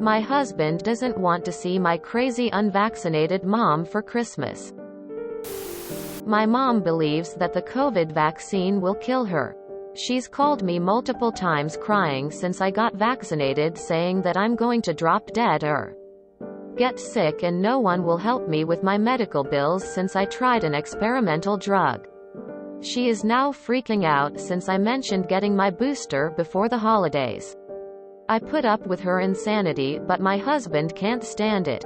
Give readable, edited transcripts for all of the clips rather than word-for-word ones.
My husband doesn't want to see my crazy unvaccinated mom for Christmas. My mom believes that the COVID vaccine will kill her. She's called me multiple times crying since I got vaccinated, saying that I'm going to drop dead or get sick and no one will help me with my medical bills since I tried an experimental drug. She is now freaking out since I mentioned getting my booster before the holidays. I put up with her insanity, but my husband can't stand it.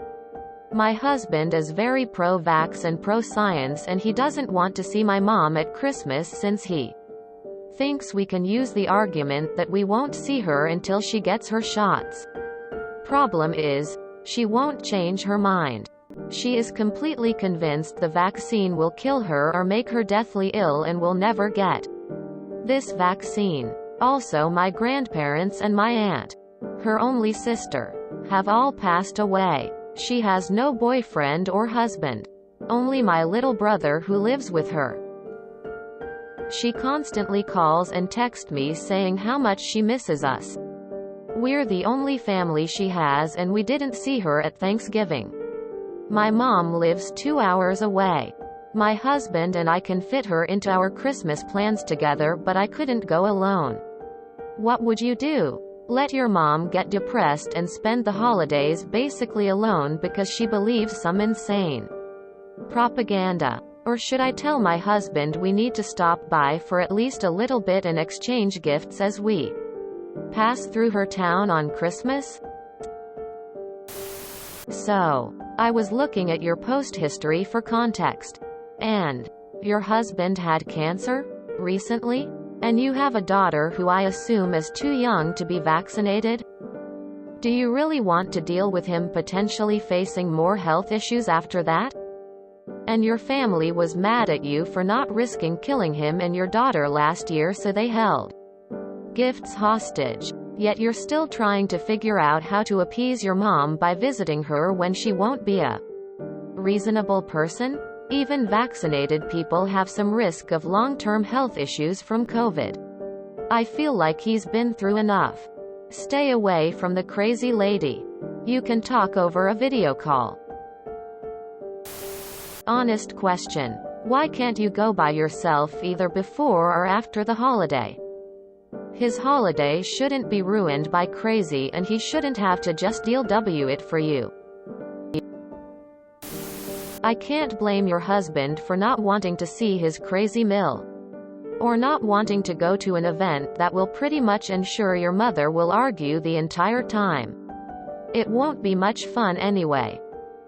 My husband is very pro-vax and pro-science, and he doesn't want to see my mom at Christmas since he thinks we can use the argument that we won't see her until she gets her shots. Problem is, she won't change her mind. She is completely convinced the vaccine will kill her or make her deathly ill and will never get this vaccine. Also, my grandparents and my aunt, her only sister, have all passed away. She has no boyfriend or husband. Only my little brother who lives with her. She constantly calls and texts me saying how much she misses us. We're the only family she has and we didn't see her at Thanksgiving. My mom lives 2 hours away. My husband and I can fit her into our Christmas plans together, but I couldn't go alone. What would you do? Let your mom get depressed and spend the holidays basically alone because she believes some insane propaganda? Or should I tell my husband we need to stop by for at least a little bit and exchange gifts as we pass through her town on Christmas? So, I was looking at your post history for context. And your husband had cancer recently? And you have a daughter who I assume is too young to be vaccinated? Do you really want to deal with him potentially facing more health issues after that? And your family was mad at you for not risking killing him and your daughter last year, so they held gifts hostage. Yet you're still trying to figure out how to appease your mom by visiting her when she won't be a reasonable person? Even vaccinated people have some risk of long-term health issues from COVID. I feel like he's been through enough. Stay away from the crazy lady. You can talk over a video call. Honest question. Why can't you go by yourself either before or after the holiday? His holiday shouldn't be ruined by crazy, and he shouldn't have to just deal with it for you. I can't blame your husband for not wanting to see his crazy mill. Or not wanting to go to an event that will pretty much ensure your mother will argue the entire time. It won't be much fun anyway.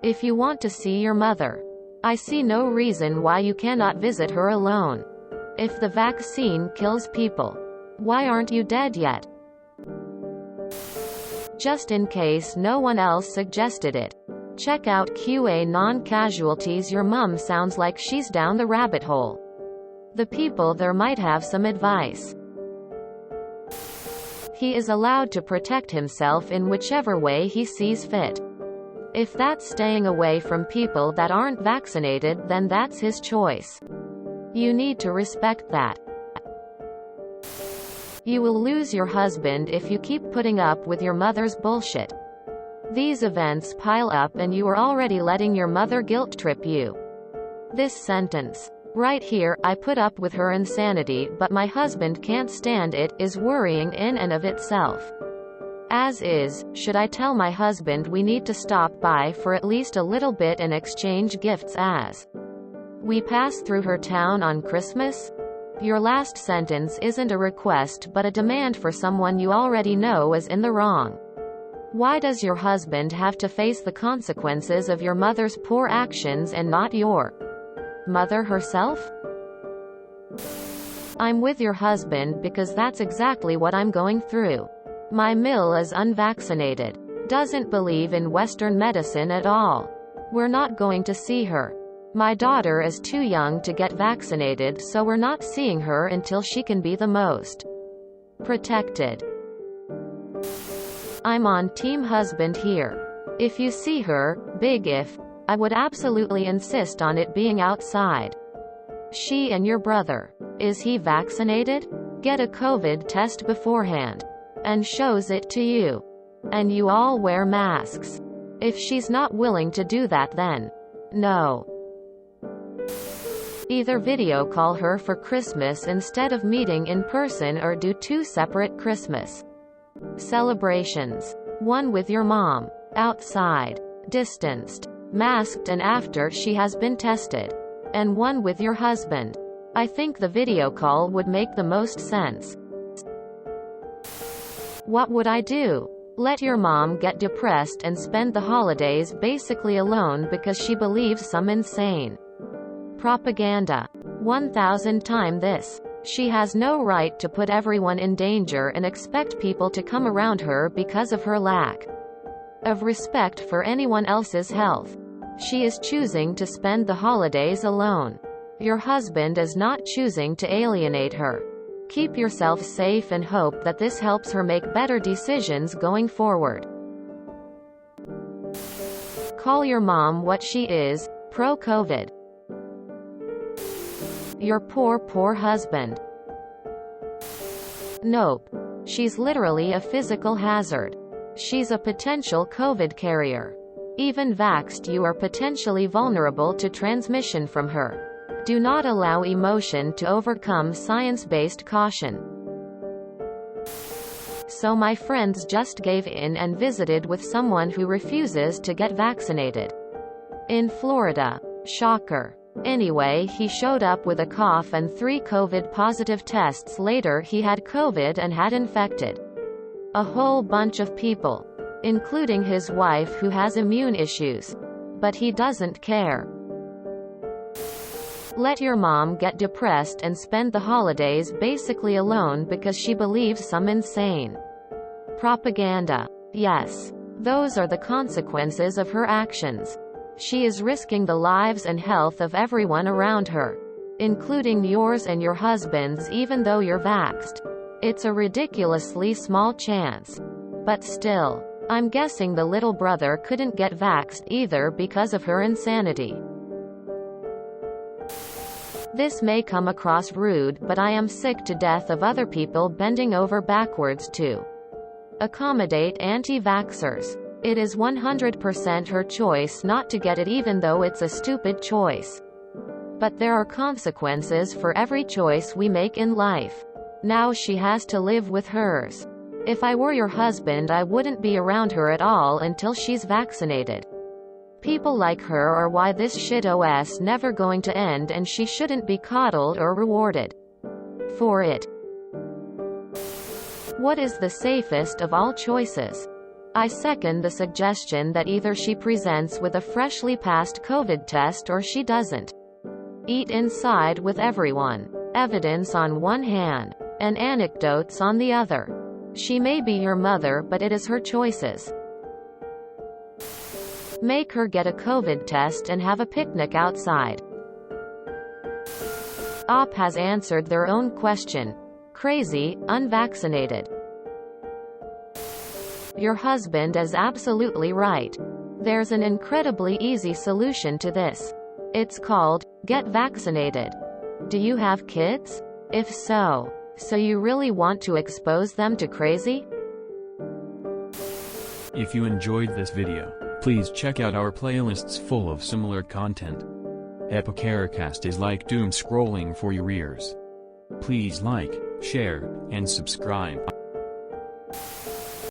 If you want to see your mother, I see no reason why you cannot visit her alone. If the vaccine kills people, why aren't you dead yet? Just in case no one else suggested it, check out QA non-casualties. Your mum sounds like she's down the rabbit hole. The people there might have some advice. He is allowed to protect himself in whichever way he sees fit. If that's staying away from people that aren't vaccinated, then that's his choice. You need to respect that. You will lose your husband if you keep putting up with your mother's bullshit. These events pile up and you are already letting your mother guilt trip you. This sentence right here, I put up with her insanity but my husband can't stand it, is worrying in and of itself. As is, should I tell my husband we need to stop by for at least a little bit and exchange gifts as we pass through her town on Christmas? Your last sentence isn't a request but a demand for someone you already know is in the wrong. Why does your husband have to face the consequences of your mother's poor actions and not your mother herself? I'm with your husband because that's exactly what I'm going through. My mill is unvaccinated. Doesn't believe in Western medicine at all. We're not going to see her. My daughter is too young to get vaccinated, so we're not seeing her until she can be the most protected. I'm on team husband here. If you see her, big if, I would absolutely insist on it being outside. She and your brother, is he vaccinated? Get a COVID test beforehand. And shows it to you. And you all wear masks. If she's not willing to do that, then no. Either video call her for Christmas instead of meeting in person, or do 2 separate Christmas celebrations. One with your mom, outside, distanced, masked and after she has been tested. And one with your husband. I think the video call would make the most sense. What would I do? Let your mom get depressed and spend the holidays basically alone because she believes some insane propaganda. 1000 times this. She has no right to put everyone in danger and expect people to come around her because of her lack of respect for anyone else's health. She is choosing to spend the holidays alone. Your husband is not choosing to alienate her. Keep yourself safe and hope that this helps her make better decisions going forward. Call your mom what she is, pro-COVID. Your poor husband. Nope. She's literally a physical hazard. She's a potential COVID carrier. Even vaxxed, you are potentially vulnerable to transmission from her. Do not allow emotion to overcome science-based caution. So my friends just gave in and visited with someone who refuses to get vaccinated. In Florida. Shocker. Anyway, he showed up with a cough and 3 COVID-positive tests later. He had COVID and had infected a whole bunch of people, including his wife who has immune issues. But he doesn't care. Let your mom get depressed and spend the holidays basically alone because she believes some insane propaganda. Yes. Those are the consequences of her actions. She is risking the lives and health of everyone around her, including yours and your husband's, even though you're vaxxed. It's a ridiculously small chance. But still. I'm guessing the little brother couldn't get vaxxed either because of her insanity. This may come across rude, but I am sick to death of other people bending over backwards to accommodate anti-vaxxers. It is 100% her choice not to get it, even though it's a stupid choice. But there are consequences for every choice we make in life. Now she has to live with hers. If I were your husband, I wouldn't be around her at all until she's vaccinated. People like her are why this shit-os never going to end, and she shouldn't be coddled or rewarded for it. What is the safest of all choices? I second the suggestion that either she presents with a freshly passed COVID test or she doesn't. Eat inside with everyone. Evidence on one hand, and anecdotes on the other. She may be your mother, but it is her choices. Make her get a COVID test and have a picnic outside. OP has answered their own question. Crazy, unvaccinated. Your husband is absolutely right. There's an incredibly easy solution to this. It's called, get vaccinated. Do you have kids? If so you really want to expose them to crazy? If you enjoyed this video, please check out our playlists full of similar content. Epicaricast is like doom scrolling for your ears. Please like, share, and subscribe.